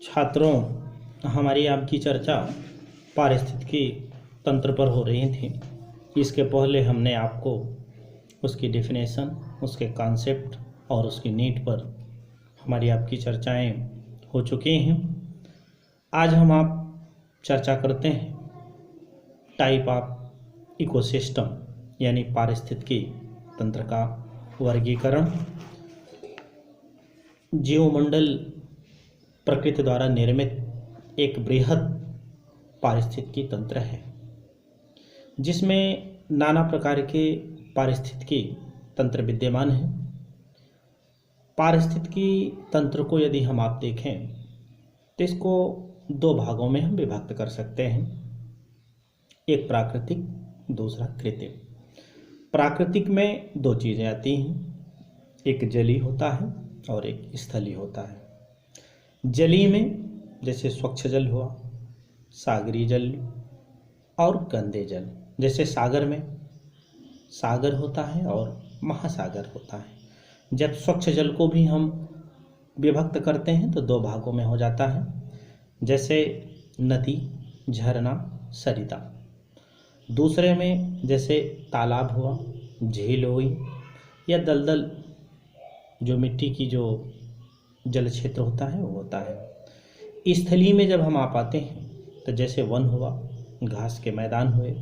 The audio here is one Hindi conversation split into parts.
छात्रों, हमारी आपकी चर्चा पारिस्थितिकी तंत्र पर हो रही थी। इसके पहले हमने आपको उसकी डेफिनेशन, उसके कॉन्सेप्ट और उसकी नीड पर हमारी आपकी चर्चाएं हो चुकी हैं। आज हम आप चर्चा करते हैं टाइप ऑफ इकोसिस्टम यानी पारिस्थितिकी तंत्र का वर्गीकरण। जीवमंडल प्रकृति द्वारा निर्मित एक बृहद पारिस्थितिकी तंत्र है, जिसमें नाना प्रकार के पारिस्थितिकी तंत्र विद्यमान हैं। पारिस्थितिकी तंत्र को यदि हम आप देखें तो इसको दो भागों में हम विभक्त कर सकते हैं, एक प्राकृतिक, दूसरा कृत्रिम। प्राकृतिक में दो चीज़ें आती हैं, एक जली होता है और एक स्थलीय होता है। जलीय में जैसे स्वच्छ जल हुआ, सागरीय जल और गंदे जल। जैसे सागर में सागर होता है और महासागर होता है। जब स्वच्छ जल को भी हम विभक्त करते हैं तो दो भागों में हो जाता है, जैसे नदी, झरना, सरिता। दूसरे में जैसे तालाब हुआ, झील हुई या दलदल, जो मिट्टी की जो जल क्षेत्र होता है वो होता है। स्थलीय में जब हम आ पाते हैं तो जैसे वन हुआ, घास के मैदान हुए,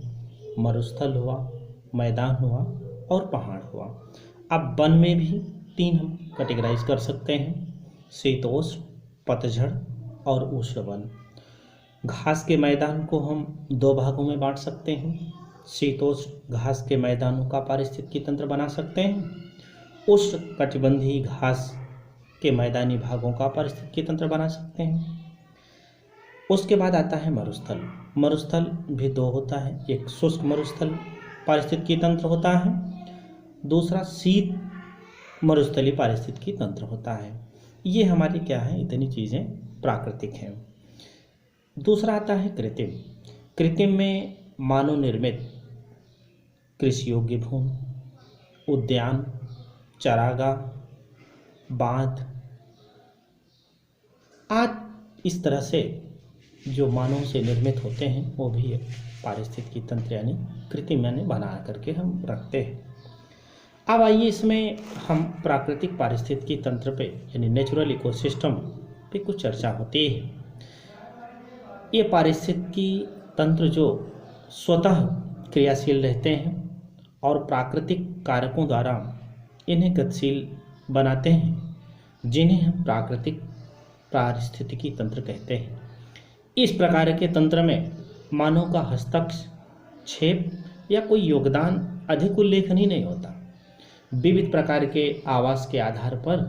मरुस्थल हुआ, मैदान हुआ और पहाड़ हुआ। अब वन में भी तीन हम कैटेगराइज कर सकते हैं, शीतोष्ण, पतझड़ और उष्ण वन। घास के मैदान को हम दो भागों में बांट सकते हैं, शीतोष्ण घास के मैदानों का पारिस्थितिकी तंत्र बना सकते हैं, उष्ण कटिबंधीय घास के मैदानी भागों का पारिस्थितिकी तंत्र बना सकते हैं। उसके बाद आता है मरुस्थल। मरुस्थल भी दो होता है, एक शुष्क मरुस्थल पारिस्थितिकी तंत्र होता है, दूसरा शीत मरुस्थलीय पारिस्थितिकी तंत्र होता है। ये हमारी क्या है, इतनी चीज़ें प्राकृतिक हैं। दूसरा आता है कृत्रिम। कृत्रिम में मानव निर्मित कृषि योग्य भूमि, उद्यान, चारागाह, बांध आज इस तरह से जो मानव से निर्मित होते हैं वो भी पारिस्थितिकी तंत्र यानी कृत्रिम यानी बना करके हम रखते हैं। अब आइए इसमें हम प्राकृतिक पारिस्थितिकी तंत्र पे यानी नेचुरल इकोसिस्टम पे कुछ चर्चा होती है। ये पारिस्थितिकी तंत्र जो स्वतः क्रियाशील रहते हैं और प्राकृतिक कारकों द्वारा इन्हें गतिशील बनाते हैं, जिन्हें हम प्राकृतिक पारिस्थितिकी तंत्र कहते हैं। इस प्रकार के तंत्र में मानव का हस्तक्षेप या कोई योगदान अधिक उल्लेखनीय नहीं होता। विविध प्रकार के आवास के आधार पर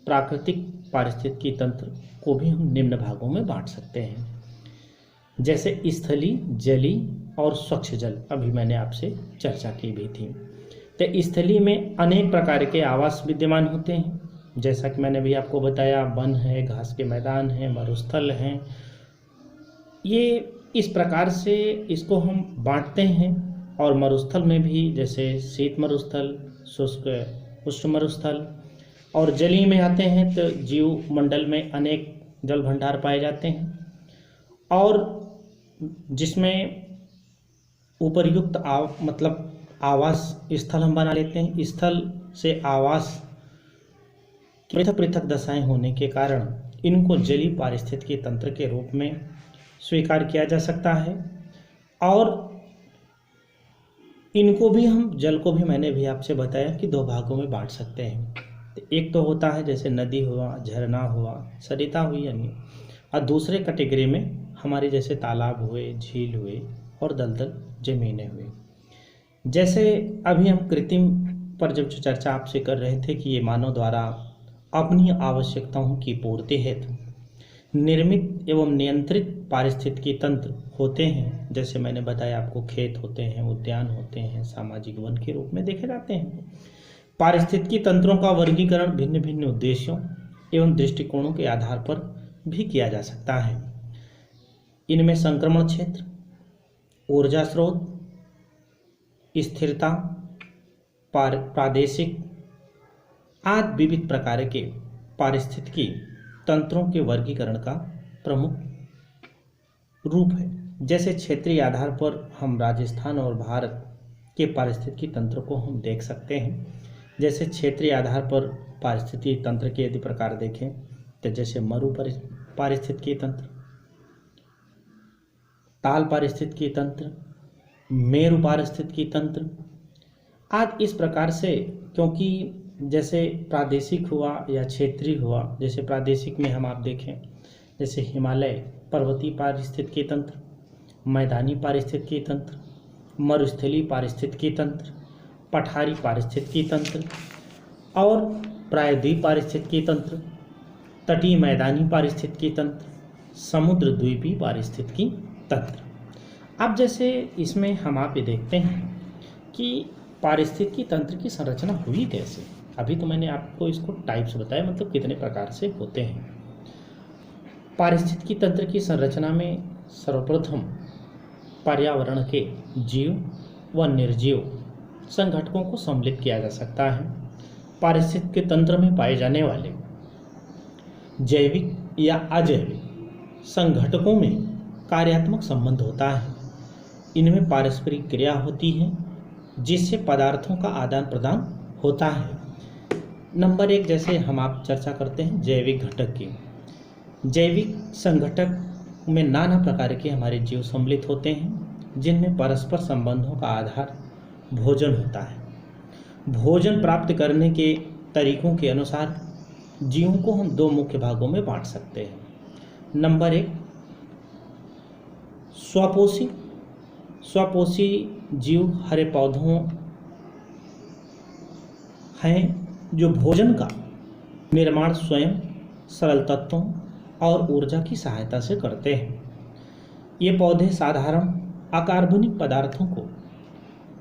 प्राकृतिक पारिस्थितिकी तंत्र को भी हम निम्न भागों में बांट सकते हैं, जैसे स्थलीय, जली और स्वच्छ जल। अभी मैंने आपसे चर्चा की भी थी। तो स्थलीय में अनेक प्रकार के आवास विद्यमान होते हैं, जैसा कि मैंने भी आपको बताया, वन है, घास के मैदान है, मरुस्थल हैं। ये इस प्रकार से इसको हम बांटते हैं। और मरुस्थल में भी जैसे शीत मरुस्थल, शुष्क उष्ण मरुस्थल। और जलीय में आते हैं तो जीव मंडल में अनेक जल भंडार पाए जाते हैं, और जिसमें उपर्युक्त आवास स्थल हम बना लेते हैं। स्थल से आवास पृथक पृथक दशाएं होने के कारण इनको जलीय पारिस्थितिकी तंत्र के रूप में स्वीकार किया जा सकता है। और इनको भी हम, जल को भी मैंने भी आपसे बताया कि दो भागों में बांट सकते हैं। तो एक तो होता है जैसे नदी हुआ, झरना हुआ, सरिता हुई यानी, और दूसरे कैटेगरी में हमारे जैसे तालाब हुए, झील हुए और दलदल जमीनें हुई। जैसे अभी हम कृत्रिम पर जब चर्चा आपसे कर रहे थे कि ये मानव द्वारा अपनी आवश्यकताओं की पूर्ति हेतु निर्मित एवं नियंत्रित पारिस्थितिकी तंत्र होते हैं। जैसे मैंने बताया आपको, खेत होते हैं, उद्यान होते हैं, सामाजिक वन के रूप में देखे जाते हैं। पारिस्थितिकी तंत्रों का वर्गीकरण भिन्न भिन्न उद्देश्यों एवं दृष्टिकोणों के आधार पर भी किया जा सकता है। इनमें संक्रमण क्षेत्र, ऊर्जा स्रोत, स्थिरता, प्रादेशिक आदि विविध प्रकार के पारिस्थितिकी तंत्रों के वर्गीकरण का प्रमुख रूप है। जैसे क्षेत्रीय आधार पर हम राजस्थान और भारत के पारिस्थितिकी तंत्र को हम देख सकते हैं। जैसे क्षेत्रीय आधार पर पारिस्थितिकी तंत्र के यदि प्रकार देखें तो जैसे मरु पारिस्थितिकी तंत्र, ताल पारिस्थितिकी तंत्र, मेरु पारिस्थितिकी तंत्र आदि। इस प्रकार से, क्योंकि जैसे प्रादेशिक हुआ या क्षेत्रीय हुआ, जैसे प्रादेशिक में हम आप देखें जैसे हिमालय पर्वतीय पारिस्थितिकी तंत्र, मैदानी पारिस्थितिकी तंत्र, मरुस्थलीय पारिस्थितिकी तंत्र, पठारी पारिस्थितिकी तंत्र और प्रायद्वीप पारिस्थितिकी तंत्र, तटीय मैदानी पारिस्थितिकी तंत्र, समुद्र द्वीपीय पारिस्थितिकी तंत्र। अब जैसे इसमें हम आप ये देखते हैं कि पारिस्थितिकी तंत्र की संरचना हुई कैसे। अभी तो मैंने आपको इसको टाइप्स बताया, मतलब कितने प्रकार से होते हैं। पारिस्थितिकी तंत्र की संरचना में सर्वप्रथम पर्यावरण के जीव व निर्जीव संघटकों को सम्मिलित किया जा सकता है। पारिस्थितिकी तंत्र में पाए जाने वाले जैविक या अजैविक संघटकों में कार्यात्मक संबंध होता है। इनमें पारस्परिक क्रिया होती है जिससे पदार्थों का आदान प्रदान होता है। नंबर 1 जैसे हम आप चर्चा करते हैं जैविक घटक की। जैविक संघटक में नाना प्रकार के हमारे जीव सम्मिलित होते हैं जिनमें परस्पर संबंधों का आधार भोजन होता है। भोजन प्राप्त करने के तरीकों के अनुसार जीवों को हम 2 मुख्य भागों में बांट सकते हैं। नंबर 1 स्वपोषी। स्वपोषी जीव हरे पौधों हैं जो भोजन का निर्माण स्वयं सरल तत्वों और ऊर्जा की सहायता से करते हैं। ये पौधे साधारण अकार्बनिक पदार्थों को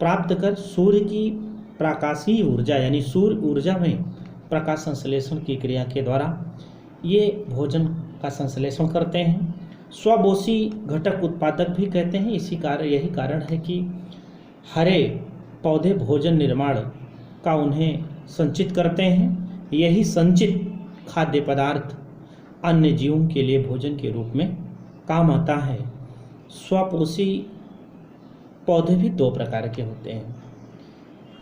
प्राप्त कर सूर्य की प्रकाशीय ऊर्जा यानी सूर्य ऊर्जा में प्रकाश संश्लेषण की क्रिया के द्वारा ये भोजन का संश्लेषण करते हैं। स्वपोषी घटक उत्पादक भी कहते हैं। यही कारण है कि हरे पौधे भोजन निर्माण का उन्हें संचित करते हैं। यही संचित खाद्य पदार्थ अन्य जीवों के लिए भोजन के रूप में काम आता है। स्वपोषी पौधे भी 2 प्रकार के होते हैं।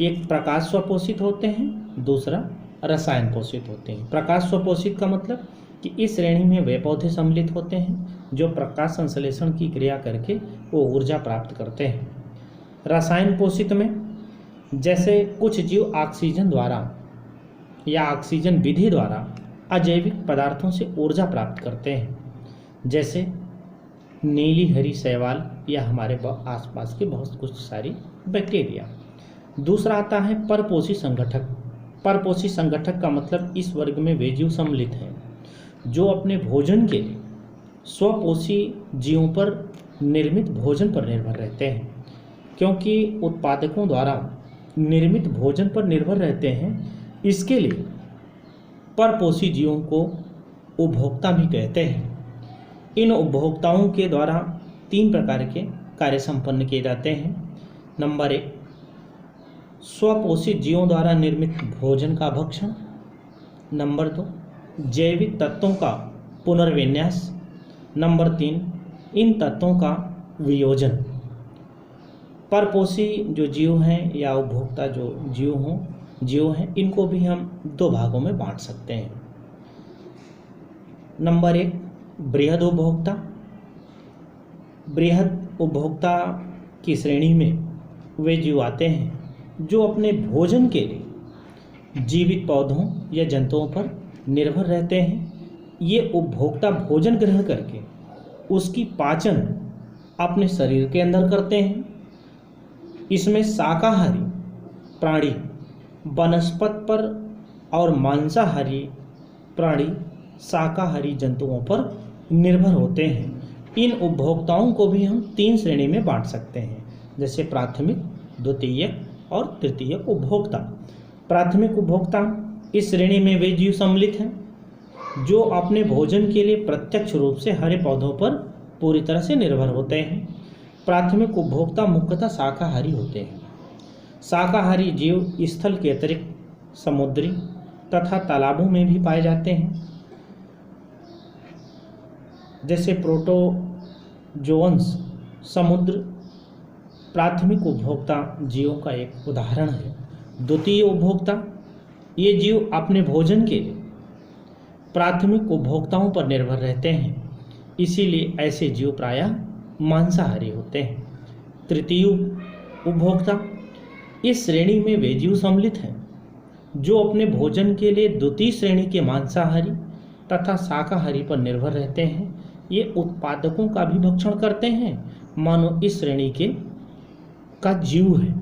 एक प्रकाश स्वपोषित होते हैं, दूसरा रसायन पोषित होते हैं। प्रकाश स्वपोषित का मतलब कि इस श्रेणी में वे पौधे सम्मिलित होते हैं जो प्रकाश संश्लेषण की क्रिया करके वो ऊर्जा प्राप्त करते हैं। रसायन पोषित में जैसे कुछ जीव ऑक्सीजन द्वारा या ऑक्सीजन विधि द्वारा अजैविक पदार्थों से ऊर्जा प्राप्त करते हैं, जैसे नीली हरी शैवाल या हमारे आसपास के बहुत कुछ सारी बैक्टीरिया। दूसरा आता है परपोषी संगठक। परपोषी संगठक का मतलब इस वर्ग में वे जीव सम्मिलित हैं जो अपने भोजन के लिए स्वपोषी जीवों पर निर्मित भोजन पर निर्भर रहते हैं। क्योंकि उत्पादकों द्वारा निर्मित भोजन पर निर्भर रहते हैं, इसके लिए परपोषी जीवों को उपभोक्ता भी कहते हैं। इन उपभोक्ताओं के द्वारा 3 प्रकार के कार्य संपन्न किए जाते हैं। नंबर 1 स्वपोषित जीवों द्वारा निर्मित भोजन का भक्षण। नंबर 2 जैविक तत्वों का पुनर्विन्यास। नंबर 3 इन तत्वों का वियोजन। परपोषी जो जीव हैं या उपभोक्ता जो जीव हैं, इनको भी हम 2 भागों में बांट सकते हैं। नंबर 1 बृहद उपभोक्ता। बृहद उपभोक्ता की श्रेणी में वे जीव आते हैं जो अपने भोजन के लिए जीवित पौधों या जंतुओं पर निर्भर रहते हैं। ये उपभोक्ता भोजन ग्रहण करके उसकी पाचन अपने शरीर के अंदर करते हैं। इसमें शाकाहारी प्राणी वनस्पति पर और मांसाहारी प्राणी शाकाहारी जंतुओं पर निर्भर होते हैं। इन उपभोक्ताओं को भी हम 3 श्रेणी में बांट सकते हैं, जैसे प्राथमिक, द्वितीयक और तृतीयक उपभोक्ता। प्राथमिक उपभोक्ता इस श्रेणी में वे जीव सम्मिलित हैं जो अपने भोजन के लिए प्रत्यक्ष रूप से हरे पौधों पर पूरी तरह से निर्भर होते हैं। प्राथमिक उपभोक्ता मुख्यतः शाकाहारी होते हैं। शाकाहारी जीव स्थल के अतिरिक्त समुद्री तथा तालाबों में भी पाए जाते हैं। जैसे प्रोटोजोअन्स समुद्र प्राथमिक उपभोक्ता जीवों का एक उदाहरण है। द्वितीय उपभोक्ता, ये जीव अपने भोजन के लिए प्राथमिक उपभोक्ताओं पर निर्भर रहते हैं, इसीलिए ऐसे जीव प्रायः मांसाहारी होते हैं। तृतीय उपभोक्ता, इस श्रेणी में वे जीव सम्मिलित हैं जो अपने भोजन के लिए द्वितीय श्रेणी के मांसाहारी तथा शाकाहारी पर निर्भर रहते हैं। ये उत्पादकों का भी भक्षण करते हैं, मानो इस श्रेणी के का जीव है।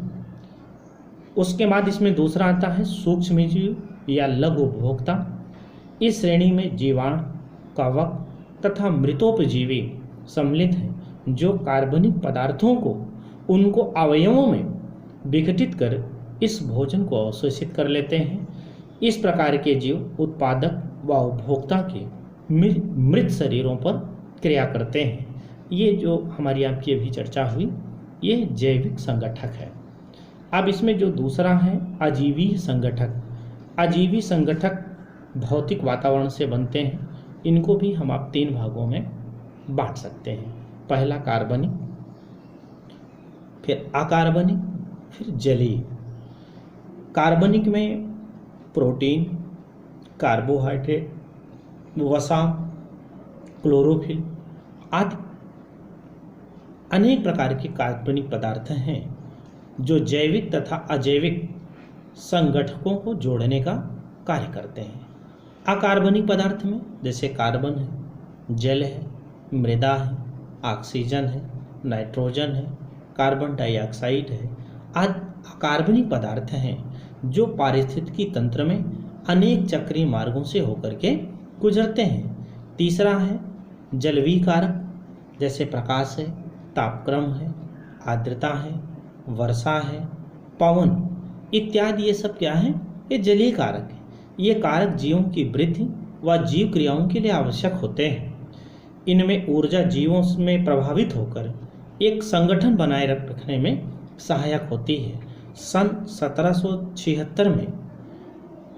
उसके बाद इसमें दूसरा आता है सूक्ष्म जीव या लघु उपभोक्ता। इस श्रेणी में जीवाणु, कवक तथा मृतोपजीवी सम्मिलित हैं जो कार्बनिक पदार्थों को उनको अवयवों में विघटित कर इस भोजन को अवशोषित कर लेते हैं। इस प्रकार के जीव उत्पादक व उपभोक्ता के मृत शरीरों पर क्रिया करते हैं। ये जो हमारी आपकी अभी चर्चा हुई, ये जैविक संगठक है। अब इसमें जो दूसरा है अजीवीय संगठक। अजीवी संगठक भौतिक वातावरण से बनते हैं। इनको भी हम आप 3 भागों में बांट सकते हैं। पहला कार्बनिक, फिर अकार्बनिक, फिर जलीय। कार्बनिक में प्रोटीन, कार्बोहाइड्रेट, वसा, क्लोरोफिल आदि अनेक प्रकार के कार्बनिक पदार्थ हैं जो जैविक तथा अजैविक संगठकों को जोड़ने का कार्य करते हैं। अकार्बनिक पदार्थ में जैसे कार्बन है, जल है, मृदा है, ऑक्सीजन है, नाइट्रोजन है, कार्बन डाइऑक्साइड है आदि अकार्बनिक पदार्थ हैं जो पारिस्थितिकी तंत्र में अनेक चक्रीय मार्गों से होकर के गुजरते हैं। तीसरा है जलवीय कारक, जैसे प्रकाश है, तापक्रम है, आर्द्रता है, वर्षा है, पवन इत्यादि। ये सब क्या है? ये जलीय कारक है। ये कारक जीवों की वृद्धि व जीव क्रियाओं के लिए आवश्यक होते हैं। इनमें ऊर्जा जीवों में प्रभावित होकर एक संगठन बनाए रखने में सहायक होती है। सन 1776 में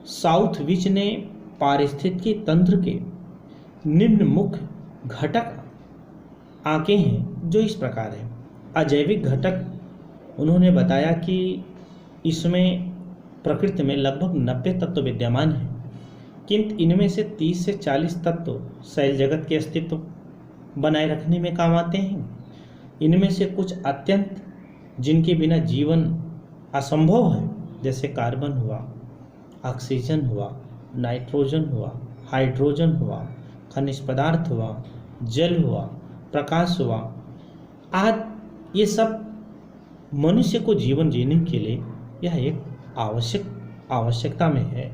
साउथविच ने पारिस्थितिकी तंत्र के निम्न मुख्य घटक आंके हैं जो इस प्रकार है। अजैविक घटक उन्होंने बताया कि इसमें प्रकृति में लगभग 90 तत्व विद्यमान हैं, किंतु इनमें से 30 से 40 तत्व शैल जगत के अस्तित्व बनाए रखने में काम आते हैं। इनमें से कुछ अत्यंत जिनके बिना जीवन असंभव है, जैसे कार्बन हुआ, ऑक्सीजन हुआ, नाइट्रोजन हुआ, हाइड्रोजन हुआ, खनिज पदार्थ हुआ, जल हुआ, प्रकाश हुआ आदि। ये सब मनुष्य को जीवन जीने के लिए यह एक आवश्यकता में है।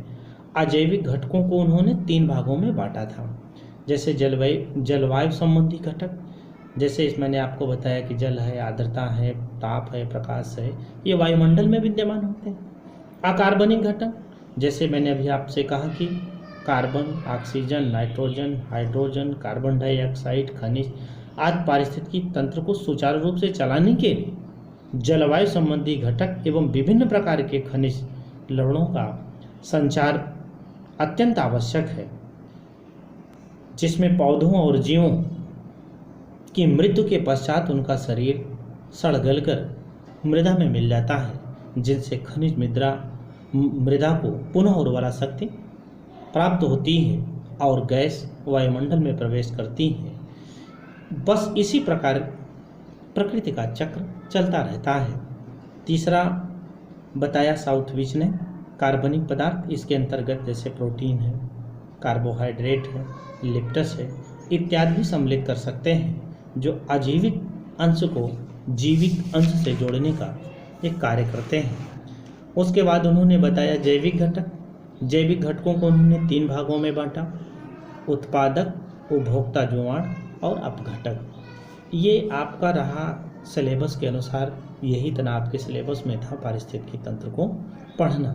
अजैविक घटकों को उन्होंने 3 भागों में बांटा था। जैसे जलवायु संबंधी घटक, जैसे मैंने आपको बताया कि जल है, आर्द्रता है, ताप है, प्रकाश है, ये वायुमंडल में विद्यमान होते हैं। अकार्बनिक घटक, जैसे मैंने अभी आपसे कहा कि carbon, oxygen, nitrogen, hydrogen, carbon dioxide, खनिज आदि पारिस्थितिकी तंत्र को सुचारू रूप से चलाने के लिए जलवायु संबंधी घटक एवं विभिन्न प्रकार के खनिज लवणों का संचार अत्यंत आवश्यक है, जिसमें पौधों और जीवों की मृत्यु के पश्चात उनका शरीर सड़ गलकर मृदा में मिल जाता है, जिनसे खनिज मृदा को पुनः उर्वरा शक्ति प्राप्त होती है और गैस वायुमंडल में प्रवेश करती है। बस इसी प्रकार प्रकृति का चक्र चलता रहता है। तीसरा बताया साउथविच ने कार्बनिक पदार्थ, इसके अंतर्गत जैसे प्रोटीन है, कार्बोहाइड्रेट है, लिप्टस है इत्यादि भी सम्मिलित कर सकते हैं, जो अजीविक अंश को जीवित अंश से जोड़ने का एक कार्य करते हैं। उसके बाद उन्होंने बताया जैविक घटक। जैविक घटकों को उन्होंने 3 भागों में बांटा, उत्पादक, उपभोक्ता जीवाणु और अपघटक। ये आपका रहा सिलेबस के अनुसार, यही तना आपके सिलेबस में था पारिस्थितिकी तंत्र को पढ़ना।